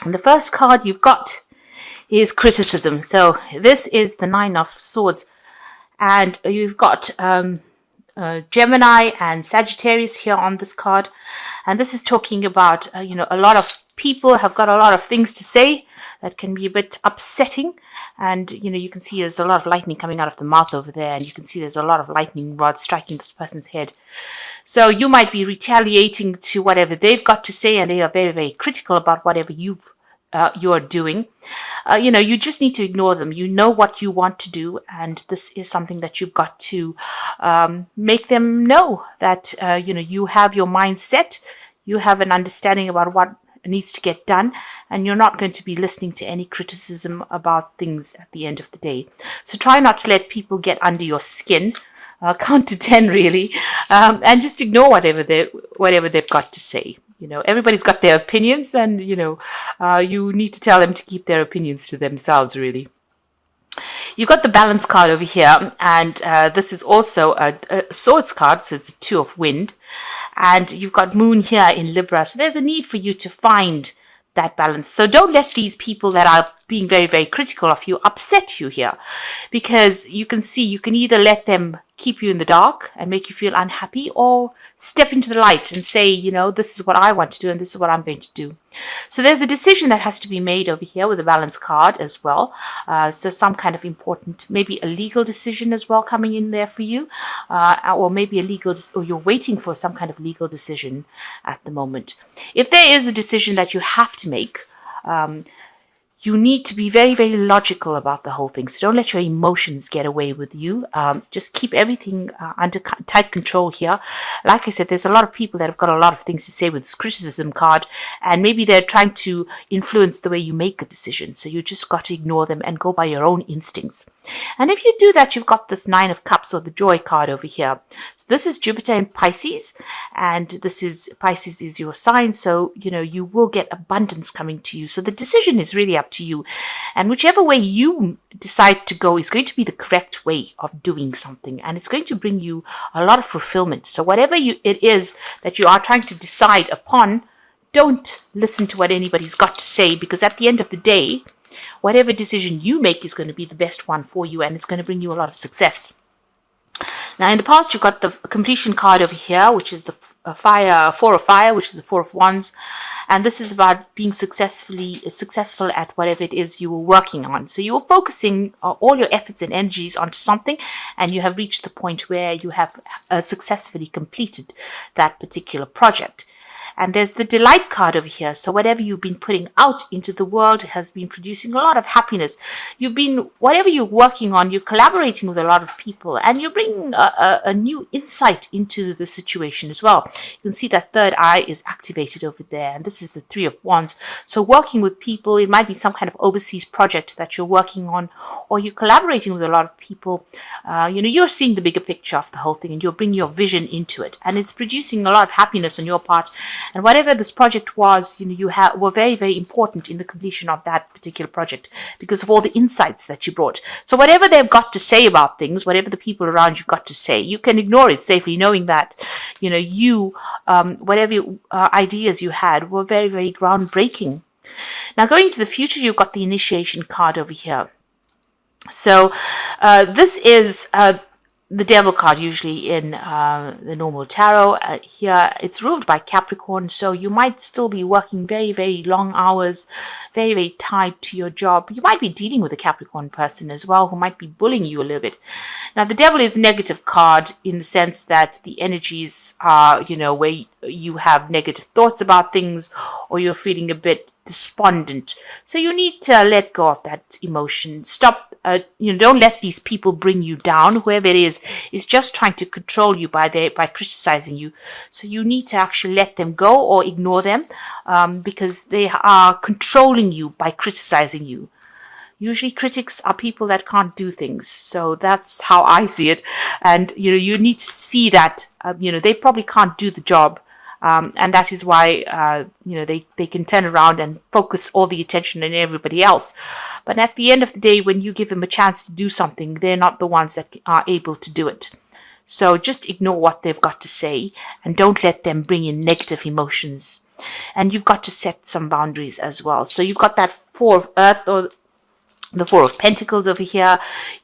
And the first card you've got is criticism. So this is the Nine of Swords, and you've got Gemini and Sagittarius here on this card, and this is talking about a lot of people have got a lot of things to say that can be a bit upsetting, and you can see there's a lot of lightning coming out of the mouth over there, and you can see there's a lot of lightning rods striking this person's head. So you might be retaliating to whatever they've got to say, and they are very, very critical about whatever you're doing. You just need to ignore them. You know what you want to do, and this is something that you've got to make them know that you have your mind set, you have an understanding about what needs to get done, and you're not going to be listening to any criticism about things at the end of the day. So try not to let people get under your skin. Count to 10 really, and just ignore whatever they've got to say. Everybody's got their opinions, and you need to tell them to keep their opinions to themselves, really. You've got the balance card over here, and this is also a swords card, so it's a two of wind, and you've got moon here in Libra, so there's a need for you to find that balance. So don't let these people that are being very, very critical of you upset you here, because you can either let them keep you in the dark and make you feel unhappy, or step into the light and say, this is what I want to do and this is what I'm going to do. So there's a decision that has to be made over here with the balance card as well. So some kind of important, maybe a legal decision as well coming in there for you, or maybe or you're waiting for some kind of legal decision at the moment. If there is a decision that you have to make, you need to be very, very logical about the whole thing. So don't let your emotions get away with you. Just keep everything under tight control here. Like I said, there's a lot of people that have got a lot of things to say with this criticism card, and maybe they're trying to influence the way you make a decision. So you just got to ignore them and go by your own instincts. And if you do that, you've got this Nine of Cups, or the Joy card over here. So this is Jupiter in Pisces, and Pisces is your sign. So, you will get abundance coming to you. So the decision is really up to you, and whichever way you decide to go is going to be the correct way of doing something, and it's going to bring you a lot of fulfillment. So whatever it is that you are trying to decide upon, don't listen to what anybody's got to say, because at the end of the day, whatever decision you make is going to be the best one for you, and it's going to bring you a lot of success. Now, in the past, you've got the completion card over here, which is the Four of Fire, which is the Four of Wands. And this is about being successful at whatever it is you were working on. So you were focusing all your efforts and energies onto something, and you have reached the point where you have successfully completed that particular project. And there's the delight card over here. So whatever you've been putting out into the world has been producing a lot of happiness. Whatever you're working on, you're collaborating with a lot of people, and you're bringing a new insight into the situation as well. You can see that third eye is activated over there, and this is the Three of Wands. So working with people, it might be some kind of overseas project that you're working on, or you're collaborating with a lot of people. You're seeing the bigger picture of the whole thing, and you're bringing your vision into it, and it's producing a lot of happiness on your part. And whatever this project was, were very, very important in the completion of that particular project, because of all the insights that you brought. So whatever they've got to say about things, whatever the people around you've got to say, you can ignore it safely, knowing that, whatever ideas you had were very, very groundbreaking. Now, going into the future, you've got the initiation card over here. So this is the Devil card, usually in the normal tarot. Here it's ruled by Capricorn, so you might still be working very, very long hours, very, very tied to your job. You might be dealing with a Capricorn person as well, who might be bullying you a little bit. Now, the Devil is a negative card in the sense that the energies are, where you have negative thoughts about things, or you're feeling a bit despondent. So you need to let go of that emotion. Stop. Don't let these people bring you down. Whoever it is just trying to control you by criticizing you. So you need to actually let them go or ignore them, because they are controlling you by criticizing you. Usually critics are people that can't do things. So that's how I see it. And, you need to see that, they probably can't do the job. And that is why, they can turn around and focus all the attention on everybody else. But at the end of the day, when you give them a chance to do something, they're not the ones that are able to do it. So just ignore what they've got to say, and don't let them bring in negative emotions. And you've got to set some boundaries as well. So you've got that Four of Earth, or the Four of Pentacles over here.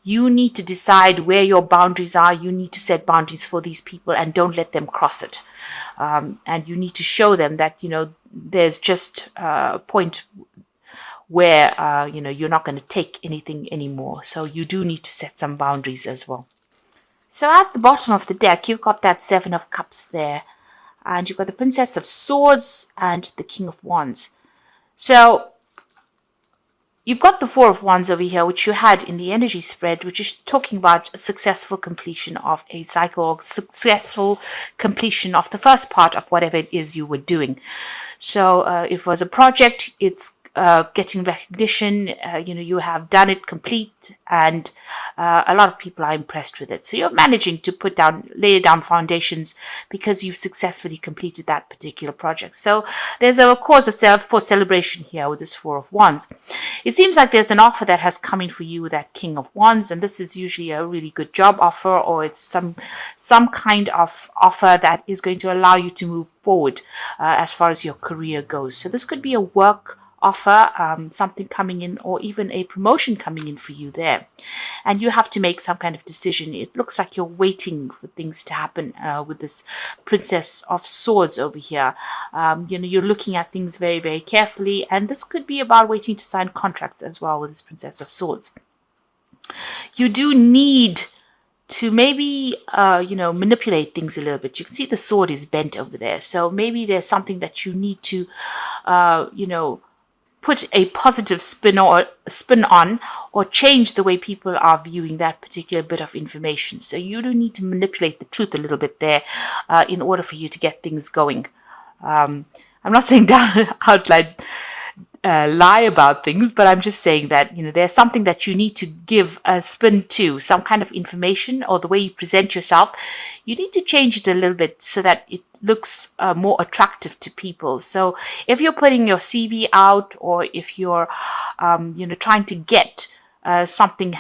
You need to decide where your boundaries are. You need to set boundaries for these people and don't let them cross it. And you need to show them that, there's just a point where, you're not going to take anything anymore. So you do need to set some boundaries as well. So at the bottom of the deck, you've got that Seven of Cups there. And you've got the Princess of Swords and the King of Wands. So you've got the Four of Wands over here, which you had in the energy spread, which is talking about a successful completion of a cycle, or successful completion of the first part of whatever it is you were doing. So if it was a project, it's getting recognition, you have done it complete, and a lot of people are impressed with it. So you're managing to lay down foundations because you've successfully completed that particular project. So there's a cause for celebration here with this Four of Wands. It seems like there's an offer that has come in for you with that King of Wands, and this is usually a really good job offer, or it's some kind of offer that is going to allow you to move forward as far as your career goes. So this could be a work offer, something coming in, or even a promotion coming in for you there, and you have to make some kind of decision. It looks like you're waiting for things to happen with this Princess of Swords over here. You're looking at things very, very carefully, and this could be about waiting to sign contracts as well with this Princess of Swords. You do need to maybe manipulate things a little bit. You can see the sword is bent over there, so maybe there's something that you need to put a positive spin on, or change the way people are viewing that particular bit of information. So you do need to manipulate the truth a little bit there in order for you to get things going. I'm not saying outright lie about things, but I'm just saying that there's something that you need to give a spin to, some kind of information, or the way you present yourself. You need to change it a little bit so that it looks more attractive to people. So if you're putting your CV out, or if you're trying to get something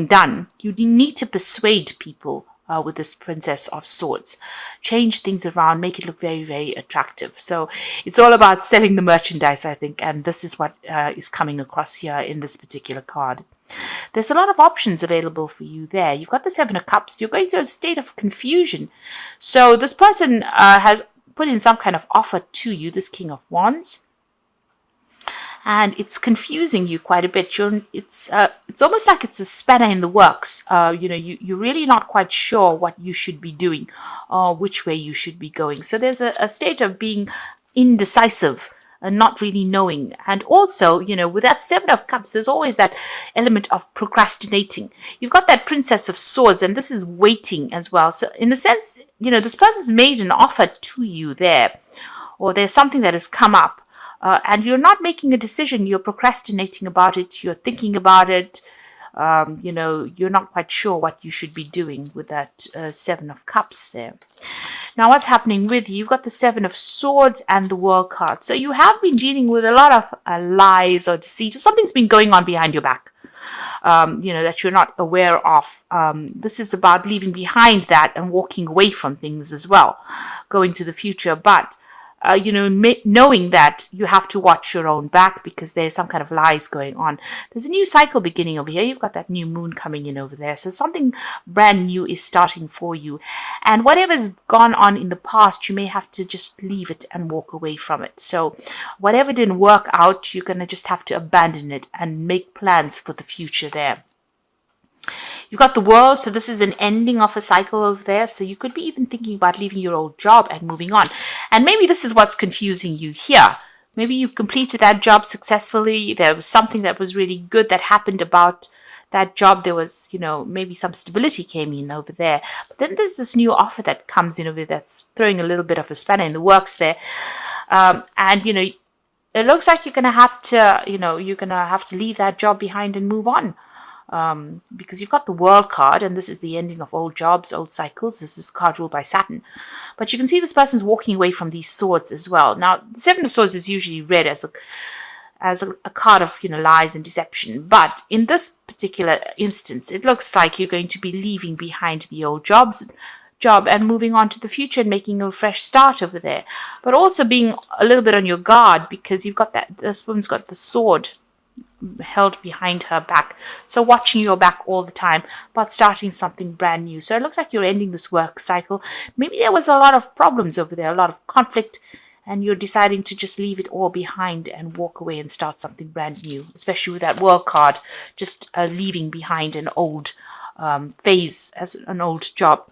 done, you need to persuade people with this Princess of Swords. Change things around, make it look very, very attractive. So it's all about selling the merchandise, I think, and this is what is coming across here in this particular card. There's a lot of options available for you there. You've got the Seven of Cups. You're going through a state of confusion. So this person has put in some kind of offer to you, this King of Wands, and it's confusing you quite a bit. It's almost like it's a spanner in the works. You're really not quite sure what you should be doing, or which way you should be going. So there's a state of being indecisive and not really knowing. And also, with that Seven of Cups, there's always that element of procrastinating. You've got that Princess of Swords, and this is waiting as well. So in a sense, this person's made an offer to you there, or there's something that has come up. And you're not making a decision. You're procrastinating about it. You're thinking about it. You're not quite sure what you should be doing with that Seven of Cups there. Now, what's happening with you? You've got the Seven of Swords and the World card. So you have been dealing with a lot of lies or deceit. Something's been going on behind your back, that you're not aware of. This is about leaving behind that and walking away from things as well, going to the future. But knowing that you have to watch your own back because there's some kind of lies going on. There's a new cycle beginning over here. You've got that new moon coming in over there. So something brand new is starting for you. And whatever's gone on in the past, you may have to just leave it and walk away from it. So whatever didn't work out, you're going to just have to abandon it and make plans for the future there. You've got the World, so this is an ending of a cycle over there. So you could be even thinking about leaving your old job and moving on. And maybe this is what's confusing you here. Maybe you've completed that job successfully. There was something that was really good that happened about that job. There was, maybe some stability came in over there. But then there's this new offer that comes in over there that's throwing a little bit of a spanner in the works there. It looks like you're going to have to, leave that job behind and move on. Because you've got the World card, and this is the ending of old jobs, old cycles. This is the card ruled by Saturn. But you can see this person's walking away from these swords as well. Now, the Seven of Swords is usually read as a card of lies and deception. But in this particular instance, it looks like you're going to be leaving behind the old jobs, job and moving on to the future and making a fresh start over there. But also being a little bit on your guard, because you've got this woman's got the sword held behind her back. So watching your back all the time, but starting something brand new. So it looks like you're ending this work cycle. Maybe there was a lot of problems over there, a lot of conflict, and you're deciding to just leave it all behind and walk away and start something brand new, especially with that World card, just leaving behind an old phase as an old job.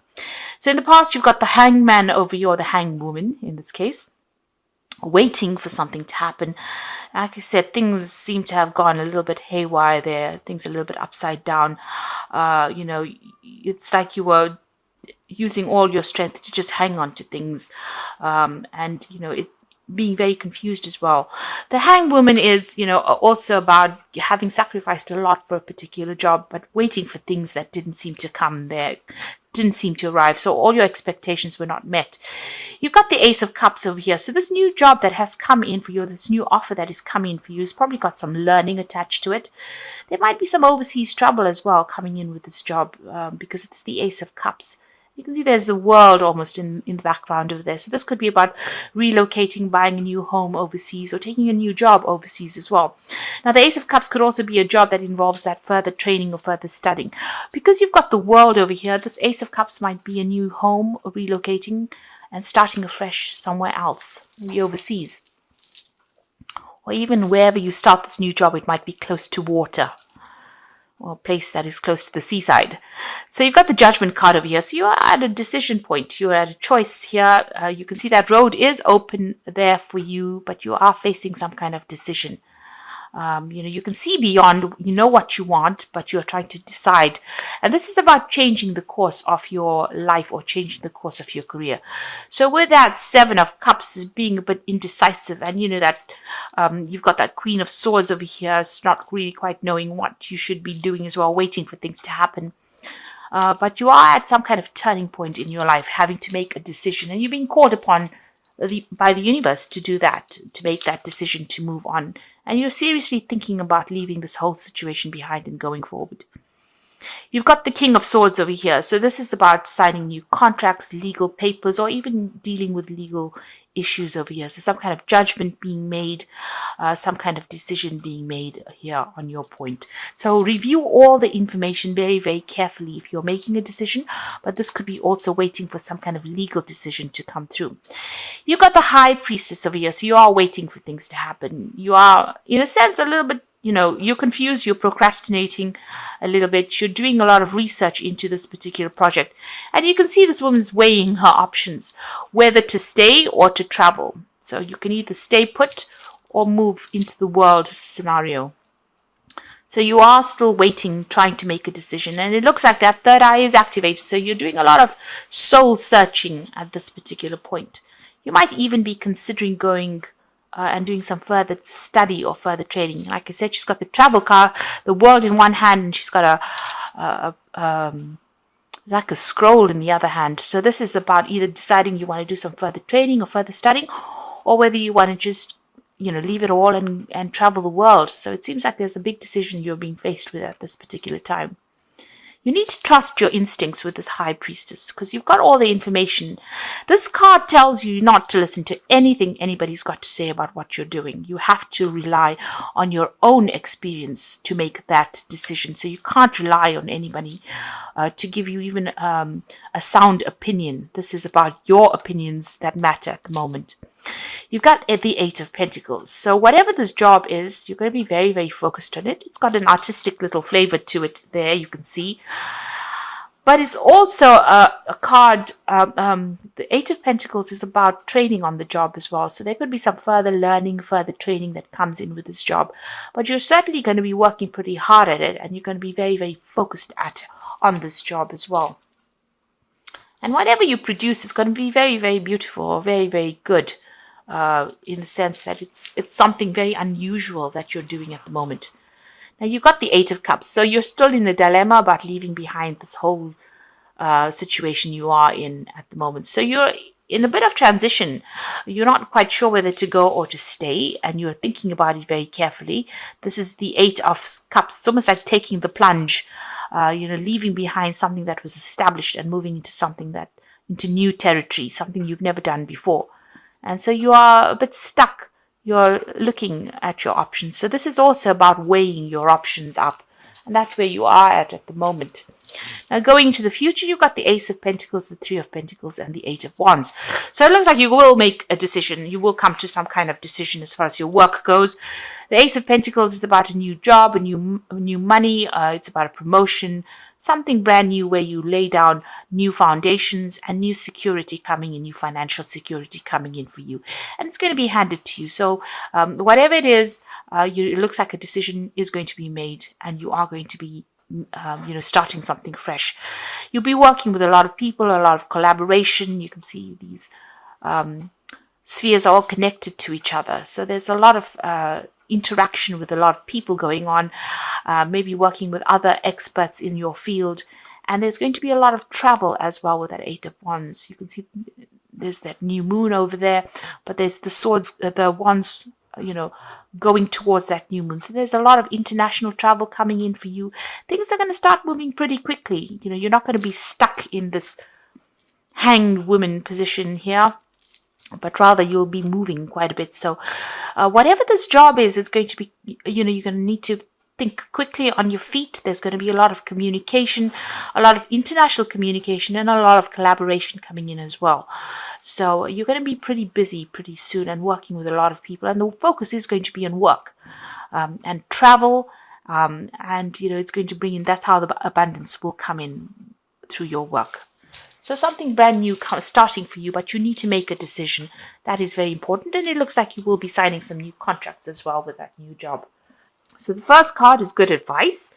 So in the past, you've got the hangman over you, or the hangwoman in this case, waiting for something to happen. Like I said, things seem to have gone a little bit haywire there. Things a little bit upside down. It's like you were using all your strength to just hang on to things, and it being very confused as well. The hanged woman is, also about having sacrificed a lot for a particular job, but waiting for things that didn't seem to come there, didn't seem to arrive. So all your expectations were not met. You've got the Ace of Cups over here. So this new job that has come in for you, this new offer that is coming in for you, has probably got some learning attached to it. There might be some overseas trouble as well coming in with this job, because it's the Ace of Cups. You can see there's a world almost in the background over there. So this could be about relocating, buying a new home overseas, or taking a new job overseas as well. Now, the Ace of Cups could also be a job that involves that further training or further studying. Because you've got the world over here, this Ace of Cups might be a new home, or relocating and starting afresh somewhere else, maybe overseas. Or even wherever you start this new job, it might be close to water, or a place that is close to the seaside. So you've got the Judgment card over here. So you are at a decision point. You're at a choice here. You can see that road is open there for you, but you are facing some kind of decision. You can see beyond, you know what you want, but you're trying to decide. And this is about changing the course of your life, or changing the course of your career. So with that Seven of Cups, being a bit indecisive, and that you've got that Queen of Swords over here, it's not really quite knowing what you should be doing as well, waiting for things to happen. But you are at some kind of turning point in your life, having to make a decision, and you're being called upon by the universe to do that, to make that decision, to move on. And you're seriously thinking about leaving this whole situation behind and going forward. You've got the King of Swords over here. So this is about signing new contracts, legal papers, or even dealing with legal issues over here. So some kind of judgment being made, some kind of decision being made here on your point. So review all the information very, very carefully if you're making a decision, but this could be also waiting for some kind of legal decision to come through. You've got the High Priestess over here. So you are waiting for things to happen. You are, in a sense, a little bit, you're confused, you're procrastinating a little bit, you're doing a lot of research into this particular project. And you can see this woman's weighing her options, whether to stay or to travel. So you can either stay put or move into the world scenario. So you are still waiting, trying to make a decision. And it looks like that third eye is activated. So you're doing a lot of soul searching at this particular point. You might even be considering going and doing some further study or further training. Like I said, she's got the travel card, the world in one hand, and she's got like a scroll in the other hand. So this is about either deciding you want to do some further training or further studying, or whether you want to just, leave it all and travel the world. So it seems like there's a big decision you're being faced with at this particular time. You need to trust your instincts with this High Priestess, because you've got all the information. This card tells you not to listen to anything anybody's got to say about what you're doing. You have to rely on your own experience to make that decision. So you can't rely on anybody to give you even a sound opinion. This is about your opinions that matter at the moment. You've got the Eight of Pentacles. So whatever this job is, you're going to be very, very focused on it. It's got an artistic little flavor to it there, you can see. But it's also a card, the Eight of Pentacles is about training on the job as well. So there could be some further learning, further training that comes in with this job. But you're certainly going to be working pretty hard at it, and you're going to be very, very focused on this job as well. And whatever you produce is going to be very, very beautiful, or very, very good. In the sense that it's something very unusual that you're doing at the moment. Now you've got the Eight of Cups, so you're still in a dilemma about leaving behind this whole situation you are in at the moment. So you're in a bit of transition. You're not quite sure whether to go or to stay, and you're thinking about it very carefully. This is the Eight of Cups. It's almost like taking the plunge, leaving behind something that was established and moving into something that into new territory, something you've never done before. And so you are a bit stuck. You're looking at your options. So this is also about weighing your options up. And that's where you are at the moment. Now, going into the future, you've got the Ace of Pentacles, the Three of Pentacles, and the Eight of Wands. So it looks like you will make a decision. You will come to some kind of decision as far as your work goes. The Ace of Pentacles is about a new job, a new money. It's about a promotion, something brand new where you lay down new foundations and new security coming in, new financial security coming in for you. And it's going to be handed to you. So whatever it is, it looks like a decision is going to be made, and you are going to be starting something fresh. You'll be working with a lot of people, a lot of collaboration. You can see these spheres are all connected to each other. So there's a lot of interaction with a lot of people going on, maybe working with other experts in your field. And there's going to be a lot of travel as well with that Eight of Wands. You can see there's that new moon over there, but there's the swords, the wands, going towards that new moon. So there's a lot of international travel coming in for you. Things are going to start moving pretty quickly. You're not going to be stuck in this hanged woman position here, but rather you'll be moving quite a bit. So whatever this job is, it's going to be, you're going to need to think quickly on your feet. There's going to be a lot of communication, a lot of international communication, and a lot of collaboration coming in as well. So you're going to be pretty busy pretty soon and working with a lot of people. And the focus is going to be on work and travel. And, it's going to bring in, that's how the abundance will come in through your work. So something brand new starting for you, but you need to make a decision. That is very important. And it looks like you will be signing some new contracts as well with that new job. So the first card is good advice.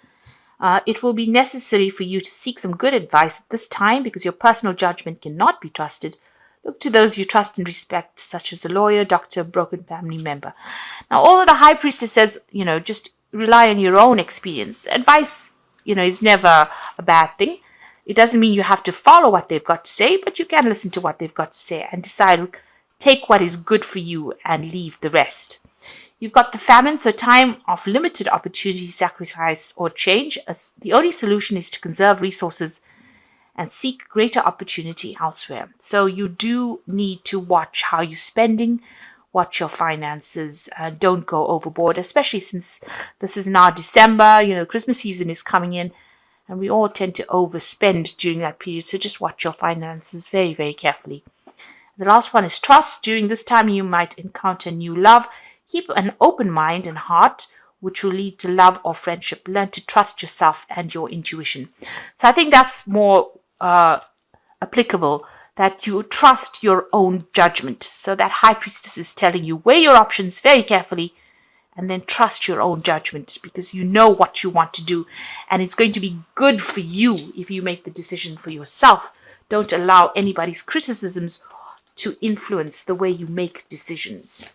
It will be necessary for you to seek some good advice at this time because your personal judgment cannot be trusted. Look to those you trust and respect, such as a lawyer, doctor, broken family member. Now, although the High Priestess says, just rely on your own experience, advice, is never a bad thing. It doesn't mean you have to follow what they've got to say, but you can listen to what they've got to say and decide, take what is good for you and leave the rest. You've got the famine, so time of limited opportunity, sacrifice, or change. The only solution is to conserve resources and seek greater opportunity elsewhere. So you do need to watch how you're spending, watch your finances, don't go overboard, especially since this is now December, Christmas season is coming in, and we all tend to overspend during that period. So just watch your finances very, very carefully. The last one is trust. During this time, you might encounter new love. Keep an open mind and heart, which will lead to love or friendship. Learn to trust yourself and your intuition. So I think that's more applicable, that you trust your own judgment. So that High Priestess is telling you, weigh your options very carefully and then trust your own judgment because you know what you want to do. And it's going to be good for you if you make the decision for yourself. Don't allow anybody's criticisms to influence the way you make decisions.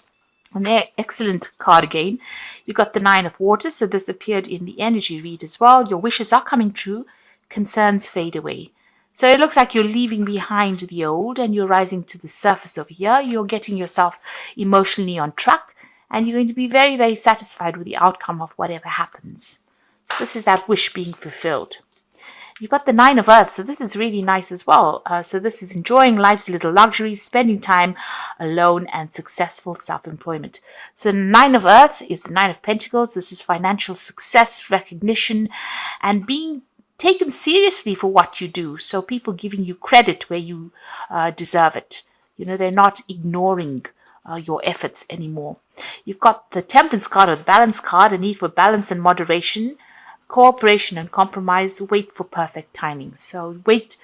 And there, excellent card again. You got the Nine of Water, so this appeared in the energy read as well. Your wishes are coming true, concerns fade away. So it looks like you're leaving behind the old and you're rising to the surface over here. You're getting yourself emotionally on track and you're going to be very, very satisfied with the outcome of whatever happens. So this is that wish being fulfilled. You've got the Nine of Earth, so this is really nice as well. So this is enjoying life's little luxuries, spending time alone, and successful self-employment. So the Nine of Earth is the Nine of Pentacles. This is financial success, recognition, and being taken seriously for what you do. So people giving you credit where you deserve it. They're not ignoring your efforts anymore. You've got the Temperance card or the Balance card, a need for balance and moderation, cooperation and compromise. Wait for perfect timing. So wait,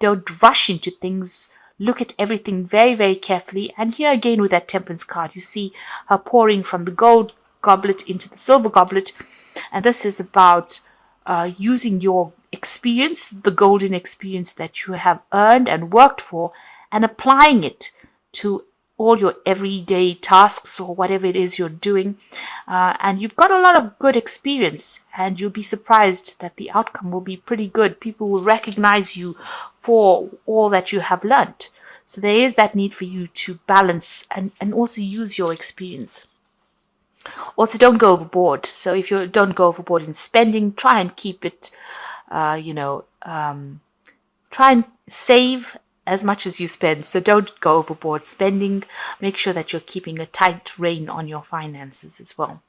don't rush into things. Look at everything very, very carefully. And here again with that Temperance card, you see her pouring from the gold goblet into the silver goblet. And this is about using your experience, the golden experience that you have earned and worked for, and applying it to all your everyday tasks or whatever it is you're doing. And you've got a lot of good experience and you'll be surprised that the outcome will be pretty good. People will recognize you for all that you have learned. So there is that need for you to balance and also use your experience. Also, don't go overboard. So if you don't go overboard in spending, try and keep it, try and save as much as you spend. So don't go overboard spending. Make sure that you're keeping a tight rein on your finances as well.